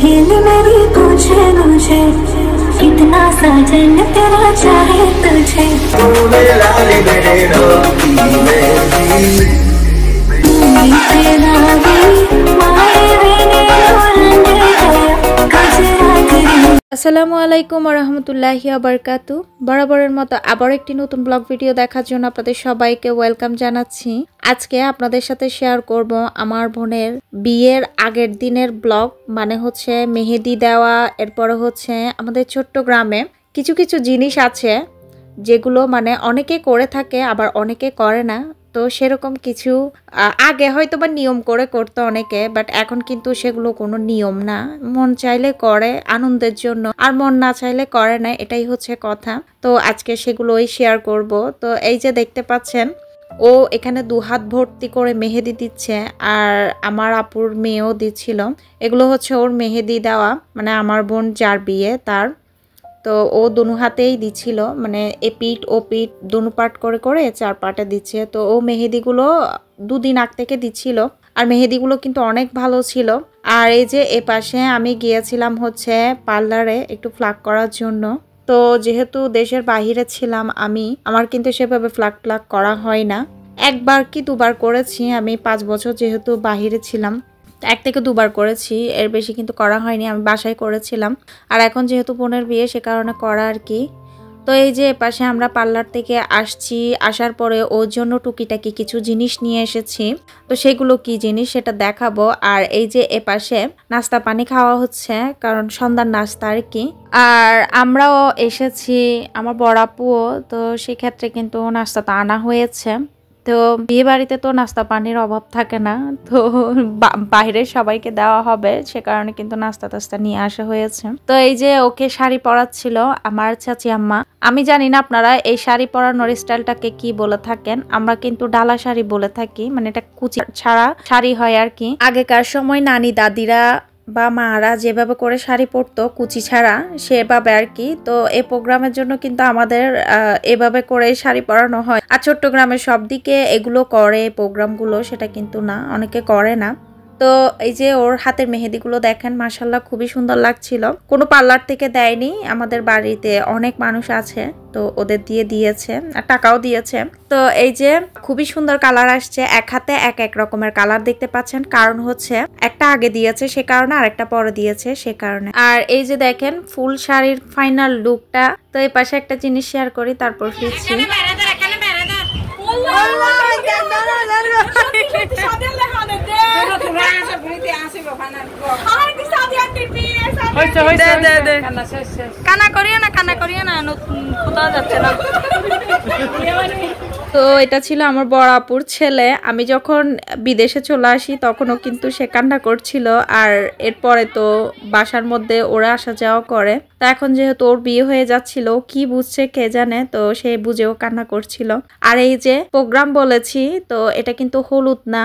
दिल मेरी पूछे मुझे कितना साजन तेरा चाहे तुझे तू मेरा मेरे नाम तेरा भी मारे আসসালামু আলাইকুম ওয়া রাহমাতুল্লাহি ওয়া বারাকাতু। বরাবরের মতো আবার একটি নতুন ব্লগ ভিডিও দেখার জন্য আপনাদের সবাইকে ওয়েলকাম জানাচ্ছি। আজকে আপনাদের সাথে শেয়ার করব আমার বোনের বিয়ের আগের দিনের ব্লগ, মানে হচ্ছে মেহেদি দেওয়া, এরপরে হচ্ছে আমাদের ছোট্ট গ্রামে কিছু কিছু জিনিস আছে যেগুলো মানে অনেকে করে থাকে আবার অনেকে করে না। তো সেরকম কিছু আগে হয়তো বা নিয়ম করে করতো অনেকে, বাট এখন কিন্তু সেগুলো কোনো নিয়ম না, মন চাইলে করে আনন্দের জন্য আর মন না চাইলে করে না, এটাই হচ্ছে কথা। তো আজকে সেগুলোই শেয়ার করব। তো এই যে দেখতে পাচ্ছেন ও এখানে 2 হাত ভর্তি করে মেহেদি দিচ্ছে, আর আমার আপুর মেয়েও দিচ্ছিল। এগুলো হচ্ছে ওর মেহেদি দেওয়া, মানে আমার বোন যার বিয়ে তার। তো ও দুনো হাতেই দিচ্ছিল, মানে এপিট ও পিঠ দুনো পার্ট করে করে 4 পার্টে দিচ্ছে। তো ও মেহেদিগুলো 2 দিন আগ থেকে দিচ্ছিল, আর মেহেদিগুলো কিন্তু অনেক ভালো ছিল। আর এই যে এ পাশে আমি গিয়েছিলাম হচ্ছে পার্লারে একটু ফ্লাক করার জন্য। তো যেহেতু দেশের বাহিরে ছিলাম আমি, আমার কিন্তু সেভাবে ফ্লাক করা হয় না। 1 বার কি 2 বার করেছি আমি, 5 বছর যেহেতু বাহিরে ছিলাম 1 থেকে 2 বার করেছি, এর বেশি কিন্তু করা হয়নি, আমি বাসায় করেছিলাম। আর এখন যেহেতু বোনের বিয়ে সে কারণে করা আর কি। তো এই যে পাশে আমরা পার্লার থেকে আসছি, আসার পরে ওর জন্য টুকিটাকি কিছু জিনিস নিয়ে এসেছি। তো সেগুলো কি জিনিস সেটা দেখাবো। আর এই যে এ পাশে নাস্তা পানি খাওয়া হচ্ছে, কারণ সন্ধ্যার নাস্তা আর কি। আর আমরাও এসেছি, আমার বড় আপুও, তো সেক্ষেত্রে কিন্তু নাস্তাটা আনা হয়েছে। তো বিয়ে বাড়িতে তো নাস্তা পানির অভাব থাকে না, তো বাইরের সবাইকে দেওয়া হবে, সে কারণে কিন্তু নাস্তা টাস্তা নিয়ে আসা হয়েছে। তো এই যে ওকে শাড়ি পরাচ্ছিল আমার চাচি আম্মা। আমি জানি না আপনারা এই শাড়ি পরানোর স্টাইলটাকে কি বলে থাকেন, আমরা কিন্তু ডালা শাড়ি বলে থাকি, মানে এটা কুচি ছাড়া শাড়ি হয় আর কি। আগেকার সময় নানি দাদিরা বা মারা যেভাবে করে শাড়ি পরতো কুচি ছাড়া, সেভাবে আর কি। তো এই প্রোগ্রামের জন্য কিন্তু আমাদের এভাবে করে শাড়ি পরানো হয়। আর চট্টগ্রামের সব দিকে এগুলো করে প্রোগ্রামগুলো, সেটা কিন্তু না, অনেকে করে না। তো এই যে ওর হাতের মেহেদিগুলো দেখেন, মাশাল্লাহ খুবই সুন্দর লাগছিল। কোনো পার্লার থেকে দেয়নি, আমাদের বাড়িতে অনেক মানুষ আছে, তো ওদের দিয়ে দিয়েছে আর টাকাও দিয়েছে। তো এই যে খুবই সুন্দর কালার আসছে, এক হাতে এক এক রকমের কালার দেখতে পাচ্ছেন, কারণ হচ্ছে একটা আগে দিয়েছে সে কারণে, আর একটা পরে দিয়েছে সে কারণে। আর এই যে দেখেন ফুল শাড়ির ফাইনাল লুকটা। তো এই পাশে একটা জিনিস শেয়ার করি, তারপর ফিরছি। কানা করিও না কোথাও যাচ্ছে না। তো এটা ছিল আমার বড় আপুর ছেলে। আমি যখন বিদেশে চলে আসি তখনও কিন্তু সে কান্না করছিল, আর এরপরে তো বাসার মধ্যে ওরা আসা যাওয়া করে। তো এখন যেহেতু ওর বিয়ে হয়ে যাচ্ছিল, কি বুঝছে কে জানে, তো সে বুঝেও কান্না করছিল। আর এই যে প্রোগ্রাম বলেছি, তো এটা কিন্তু হলুদ না,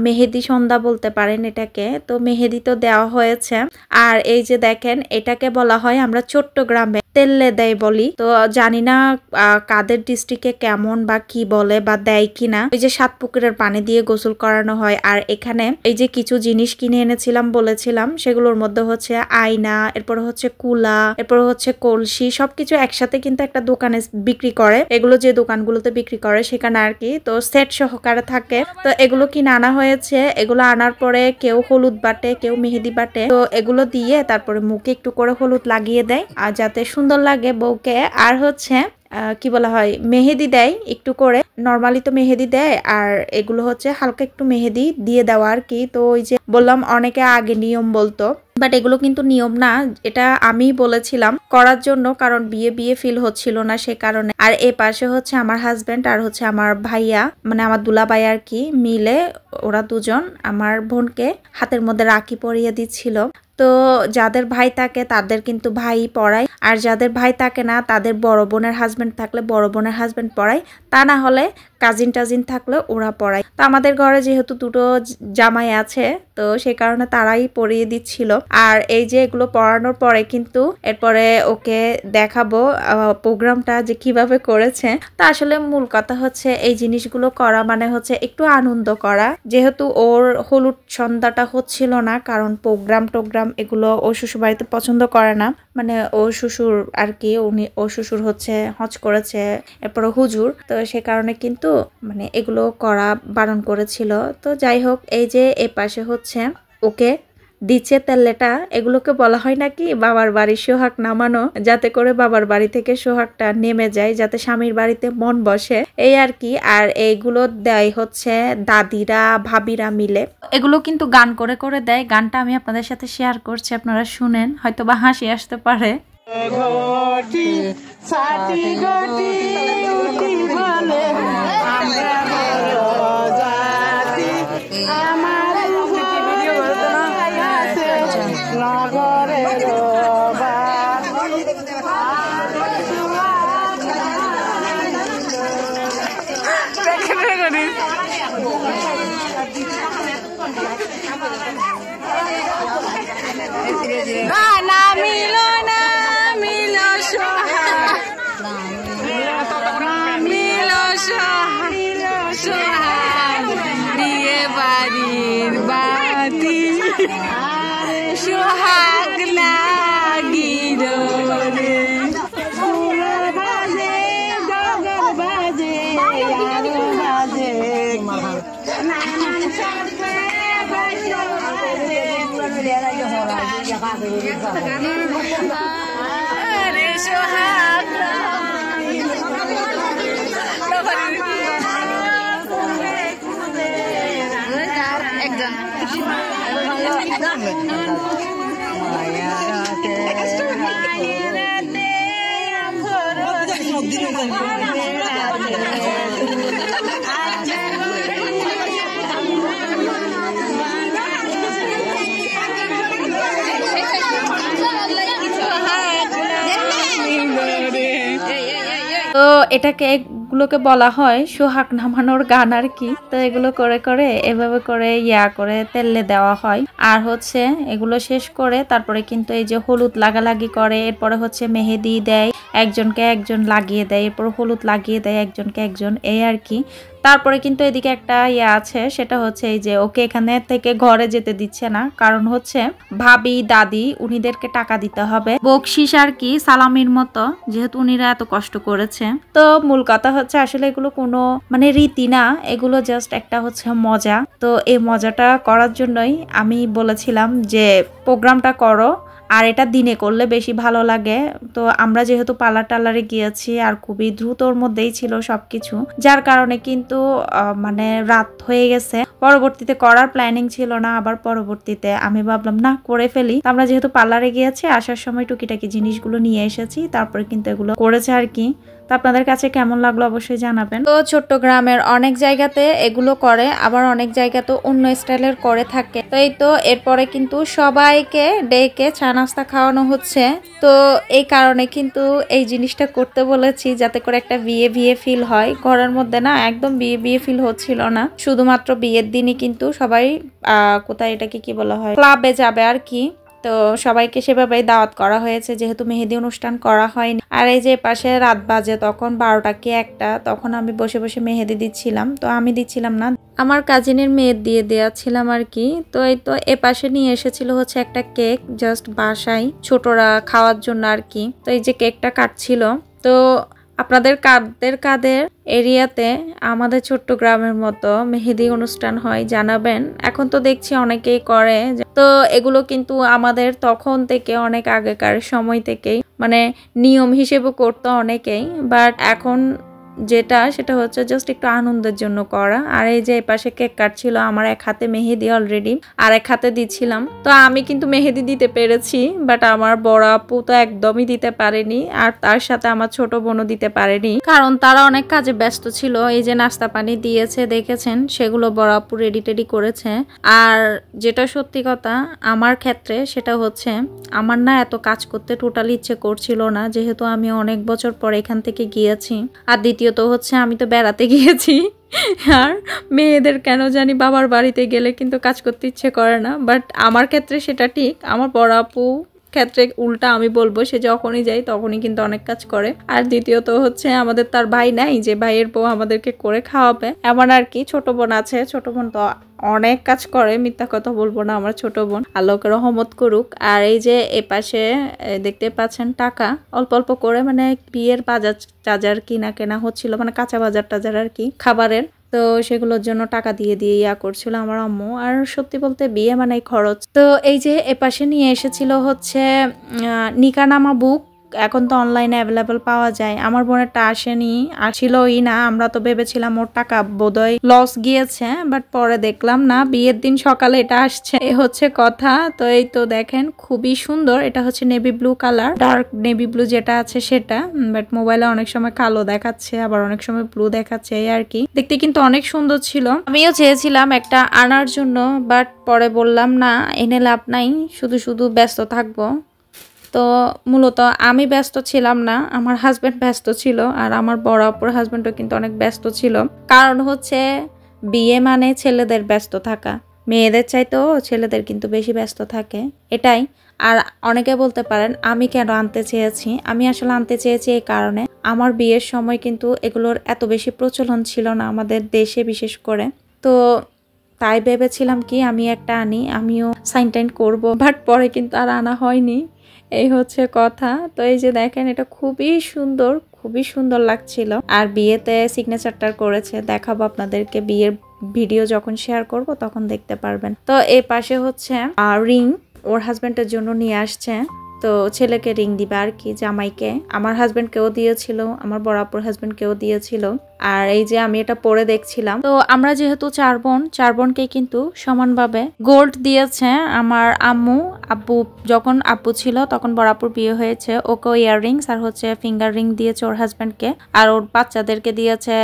মেহেদি সন্ধ্যা বলতে পারেন এটাকে। তো মেহেদি তো দেওয়া হয়েছে। আর এই যে দেখেন, এটাকে বলা হয় আমরা চট্টগ্রামে তেল্লে দেয় বলি। তো জানি না কাদের ডিস্ট্রিক্টে কেমন বা কি বলে বা দেয় কিনা। ওই যে 7 পুকুরের পানি দিয়ে গোসল করানো হয়। আর এখানে এই যে কিছু জিনিস কিনে এনেছিলাম বলেছিলাম, সেগুলোর মধ্যে হচ্ছে আয়না, এরপর হচ্ছে কুলা, এরপর হচ্ছে কলসি, সবকিছু একসাথে কিন্তু একটা দোকানে বিক্রি করে। এগুলো যে দোকানগুলোতে বিক্রি করে সেখানে আর কি, তো সেট সহকারে থাকে। তো এগুলো কিনে আনা হয়েছে। এগুলো আনার পরে কেউ হলুদ বাটে, কেউ মেহেদি বাটে। তো এগুলো দিয়ে তারপরে মুখে একটু করে হলুদ লাগিয়ে দেয়, আর যাতে সুন্দর লাগে বউকে। আর হচ্ছে কি বলা হয়, মেহেদি দেয় একটু করে, নর্মালি তো মেহেদি দেয়, আর এগুলো হচ্ছে হালকা একটু মেহেদি দিয়ে দেওয়া আর কি। তো ওই যে বললাম অনেকে আগে নিয়ম বলতো, বাট এগুলো কিন্তু নিয়ম না, এটা আমি বলেছিলাম করার জন্য, কারণ বিয়ে বিয়ে ফিল হচ্ছিল না সে কারণে। আর এ পাশে হচ্ছে আমার হাজবেন্ড আর হচ্ছে আমার ভাইয়া, মানে আমার দুলাভাই আর কি, মিলে ওরা দুজন আমার বোনকে হাতের মধ্যে রাখি পরিয়ে দিচ্ছিল। তো যাদের ভাই থাকে তাদের কিন্তু ভাই পড়ায়, আর যাদের ভাই থাকে না তাদের বড় বোনের হাজবেন্ড থাকলে বড় বোনের হাজবেন্ড পড়ায়, তা না হলে কাজিন টাজিন থাকলে ওরা পড়ায়। তো আমাদের ঘরে যেহেতু দুটো জামাই আছে তো সেই কারণে তারাই পড়িয়ে দিচ্ছিল। আর এই যে এগুলো পড়ানোর পরে কিন্তু এরপরে ওকে দেখাবো প্রোগ্রামটা যে কিভাবে করেছে। তো আসলে মূল কথা হচ্ছে এই জিনিসগুলো করা মানে হচ্ছে একটু আনন্দ করা, যেহেতু ওর হলুদ সন্ধ্যাটা হচ্ছিল না কারণ প্রোগ্রাম এগুলো ও শ্বশুর বাড়িতে পছন্দ করে না। মানে ও শ্বশুর আর কি, ও শ্বশুর হচ্ছে হজ করেছে, এরপর হুজুর, তো সে কারণে কিন্তু মানে এগুলো করা বারণ করেছিল। তো যাই হোক, এই যে এ পাশে হচ্ছে ওকে দিচ্ছে তেলেটা, এগুলোকে বলা হয় নাকি বাবার বাড়ির সোহাগ নামানো, যাতে করে বাবার বাড়ি থেকে সোহাগটা নেমে যায়, যাতে স্বামীর বাড়িতে মন বসে, এই আর কি। আর এইগুলো দেয় হচ্ছে দাদিরা ভাবিরা মিলে, এগুলো কিন্তু গান করে করে দেয়। গানটা আমি আপনাদের সাথে শেয়ার করছি, আপনারা শুনেন, হয়তো বা হাসি আসতে পারে। সোহাগ লাগিল রে বাজে গগর বাজে আর বাজে আরে সোহাগ তো এটাকে এগুলোকে বলা হয় সোহাগ নামানোর গান আর কি। তো এগুলো করে করে এভাবে করে করে তেলে দেওয়া হয়। আর হচ্ছে এগুলো শেষ করে তারপরে কিন্তু এই যে হলুদ লাগালাগি করে, এরপরে হচ্ছে মেহেদি দেয়, একজনকে একজন লাগিয়ে দেয়, এরপর হলুদ লাগিয়ে দেয় একজনকে একজন, এই আর কি। তারপরে কিন্তু এদিকে একটা আছে, সেটা হচ্ছে এই যে ওকে এখানে থেকে ঘরে যেতে দিচ্ছে না, কারণ হচ্ছে ভাবি দাদি উনিদেরকে টাকা দিতে হবে, বকশিস আর কি, সালামির মতো, যেহেতু উনিরা এত কষ্ট করেছে। তো মূল কথা হচ্ছে আসলে এগুলো কোনো মানে রীতি না, এগুলো জাস্ট একটা হচ্ছে মজা। তো এই মজাটা করার জন্যই আমি বলেছিলাম যে প্রোগ্রামটা করো, আর এটা দিনে করলে বেশি ভালো লাগে। তো আমরা যেহেতু পার্লার টার্লারে গিয়েছি আর খুবই দ্রুতর মধ্যেই ছিল সবকিছু, যার কারণে কিন্তু মানে রাত হয়ে গেছে। পরবর্তীতে করার প্ল্যানিং ছিল না, আবার পরবর্তীতে আমি ভাবলাম না করে ফেলি। আমরা যেহেতু পার্লারে গিয়েছি, আসার সময় টুকিটাকি জিনিসগুলো নিয়ে এসেছি, তারপরে কিন্তু এগুলো করেছে আর কি। তো আপনাদের কাছে কেমন লাগলো অবশ্যই জানাবেন। তো চট্টগ্রামের অনেক জায়গাতে এগুলো করে, আবার অনেক জায়গাতে অন্য স্টাইলের করে থাকে। তো এই তো এরপরে কিন্তু সবাইকে ডেকে চা নাস্তা খাওয়ানো হচ্ছে। তো এই কারণে কিন্তু এই জিনিসটা করতে বলেছি, যাতে করে একটা বিয়ে বিয়ে ফিল হয়। ঘরের মধ্যে না একদম বিয়ে বিয়ে ফিল হচ্ছিল না, শুধুমাত্র বিয়ের দিনই কিন্তু সবাই কোথায় এটাকে কি বলা হয়, ক্লাবে যাবে আর কি। তো সবাইকে সেভাবেই দাওয়াত করা হয়েছে, যেহেতু মেহেদি অনুষ্ঠান করা হয়নি। আর এই যে পাশে রাত বাজে তখন 12টা কি 1টা, তখন আমি বসে বসে মেহেদি দিচ্ছিলাম। তো আমি দিচ্ছিলাম না, আমার কাজিনের মেয়ে দিয়ে দেওয়াছিলাম আর কি। তো এই তো এ পাশে নিয়ে এসেছিল হচ্ছে একটা কেক, জাস্ট বাসায় ছোটরা খাওয়ার জন্য আর কি। তো এই যে কেকটা কাটছিল। তো আপনাদের কাদের এরিয়াতে আমাদের চট্টগ্রামের মতো মেহেদি অনুষ্ঠান হয় জানাবেন। এখন তো দেখছি অনেকেই করে। তো এগুলো কিন্তু আমাদের তখন থেকে অনেক আগেকার সময় থেকেই মানে নিয়ম হিসেবে করতো অনেকেই, বাট এখন সেটা হচ্ছে জাস্ট একটু আনন্দের জন্য করা। আর এই যে পাশে কেক কাটছিল, আমার এক হাতে মেহেদি অলরেডি, আর এক হাতে দিচ্ছিলাম। তো আমি কিন্তু মেহেদি দিতে পেরেছি, বাট আমার বড় আপু তো একদমই দিতে পারেনি, আর তার সাথে আমার ছোট বোনও দিতে পারেনি, কারণ তারা অনেক কাজে ব্যস্ত ছিল। এই যে নাস্তা পানি দিয়েছে দেখেছেন, সেগুলো বড় আপু রেডি টেডি করেছে। আর যেটা সত্যি কথা আমার ক্ষেত্রে, সেটা হচ্ছে আমার না এত কাজ করতে টোটালি ইচ্ছে করছিল না, যেহেতু আমি অনেক বছর পর এখান থেকে গিয়েছি। আর দ্বিতীয় দ্বিতীয়ত হচ্ছে আমি তো বেড়াতে গিয়েছি, আর মেয়েদের কেন জানি বাবার বাড়িতে গেলে কিন্তু কাজ করতে ইচ্ছে করে না। বাট আমার ক্ষেত্রে সেটা ঠিক, আমার বড় আপু ক্ষেত্রে উল্টা আমি বলবো, সে যখনই যাই তখনই কিন্তু অনেক কাজ করে। আর দ্বিতীয়ত হচ্ছে আমাদের তার ভাই নাই যে ভাইয়ের বউ আমাদেরকে করে খাওয়াবে, এমন আর কি। ছোট বোন আছে, ছোট বোন তো অনেক কাজ করে, মিথ্যা কথা বলবো না, আমার ছোট বোন, আল্লাহকে রহমত করুক। আর এই যে এপাশে দেখতে পাচ্ছেন টাকা অল্প অল্প করে, মানে বিয়ের বাজার টাজার কেনা হচ্ছিল, মানে কাঁচা বাজার টাজার আর কি, খাবারের। তো সেগুলোর জন্য টাকা দিয়ে দিয়ে ইয়া করছিল আমার আম্মু। আর সত্যি বলতে বিয়ে মানে খরচ। তো এই যে এপাশে নিয়ে এসেছিল হচ্ছে নিকানামা বুক, এখন তো অনলাইনে অ্যাভেলেবেল পাওয়া যায়। আমার বোনেরটা আসেনি, আসিলই না। আমরা তো ভেবেছিলাম ওর টাকা বোধহয় লস গিয়েছে, বাট পরে দেখলাম না, বিয়ের দিন সকালে এটা আসছে, এ হচ্ছে কথা। তো এই তো দেখেন খুবই সুন্দর, এটা হচ্ছে navy blue colour, dark navy blue যেটা আছে সেটা, বাট মোবাইলে অনেক সময় কালো দেখাচ্ছে, আবার অনেক সময় ব্লু দেখাচ্ছে, এই আর কি। দেখতে কিন্তু অনেক সুন্দর ছিল। আমিও চেয়েছিলাম একটা আনার জন্য, বাট পরে বললাম না, এনে লাভ নাই, শুধু শুধু ব্যস্ত থাকবো। তো মূলত আমি ব্যস্ত ছিলাম না, আমার হাজব্যান্ড ব্যস্ত ছিল, আর আমার বড় আপুর হাজব্যান্ডও কিন্তু অনেক ব্যস্ত ছিল। কারণ হচ্ছে বিয়ে মানে ছেলেদের ব্যস্ত থাকা, মেয়েদের চাইতেও ছেলেদের কিন্তু বেশি ব্যস্ত থাকে, এটাই। আর অনেকে বলতে পারেন আমি কেন আনতে চেয়েছি, আমি আসলে আনতে চেয়েছি এই কারণে, আমার বিয়ের সময় কিন্তু এগুলোর এত বেশি প্রচলন ছিল না আমাদের দেশে বিশেষ করে। তো তাই ভেবেছিলাম কি আমি একটা আনি, আমিও সাইন টাইন করবো, বাট পরে কিন্তু আর আনা হয়নি, এই হচ্ছে কথা। তো এই যে দেখেন এটা খুবই সুন্দর, খুবই সুন্দর লাগছিল। আর বিয়েতে সিগনেচারটা করেছে, দেখাবো আপনাদেরকে, বিয়ের ভিডিও যখন শেয়ার করব তখন দেখতে পারবেন। তো এই পাশে হচ্ছে রিং ওর হাজবেন্ডের জন্য নিয়ে আসছে, তো ছেলেকে রিং দিবে আর কি, জামাইকে। আমার হাজবেন্ডকেও দিয়েছিল, আমার বড় আপুর হাজবেন্ডকেও দিয়েছিল। আর এই যে আমি এটা পরে দেখছিলাম, তো আমরা যেহেতু চার বোনকে কিন্তু সমানভাবে গোল্ড দিয়েছে আমার আম্মু। আব্বু যখন আব্বু ছিল তখন বড় আপুর বিয়ে হয়েছে, ওকেও ইয়াররিংস আর হচ্ছে ফিঙ্গার রিং দিয়েছে ওর হাজবেন্ডকে। আর ওর বাচ্চাদেরকে দিয়েছে,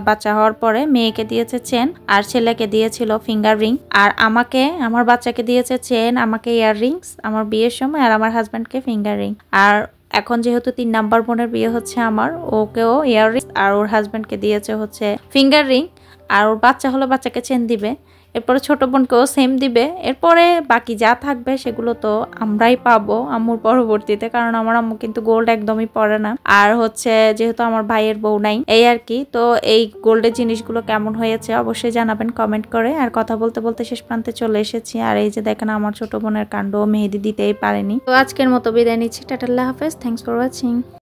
বাচ্চা হওয়ার পরে মেয়েকে দিয়েছে চেন, আর ছেলেকে দিয়েছিল ফিঙ্গার রিং। আর আমাকে, আমার বাচ্চাকে দিয়েছে চেন, আমাকে ইয়াররিংস আমার বিয়ের সময়, আর আমার হাজবেন্ডকে ফিঙ্গার রিং। আর এখন যেহেতু 3 নাম্বার বোনের বিয়ে হচ্ছে আমার, ওকেও ইয়াররিং আর ওর হাজবেন্ডকে দিয়েছে হচ্ছে ফিঙ্গার রিং। আর ওর বাচ্চা হলো বাচ্চাকে চেন দিবে, এরপরে ছোট বোনকেও সেম দিবে। এরপরে বাকি যা থাকবে সেগুলো তো আমরাই পাবো আম্মুর পরবর্তীতে, কারণ আমার আম্মু কিন্তু গোল্ড একদমই পরে না। আর হচ্ছে যেহেতু আমার ভাইয়ের বউ নাই, এই আর কি। তো এই গোল্ডের জিনিসগুলো কেমন হয়েছে অবশ্যই জানাবেন কমেন্ট করে। আর কথা বলতে বলতে শেষ প্রান্তে চলে এসেছি। আর এই যে দেখেন আমার ছোট বোনের কাণ্ড, মেহেদি দিতেই পারেনি। তো আজকের মতো বিদায় নিচ্ছি, টাটা, আল্লাহ হাফেজ, থ্যাংকস ফর ওয়াচিং।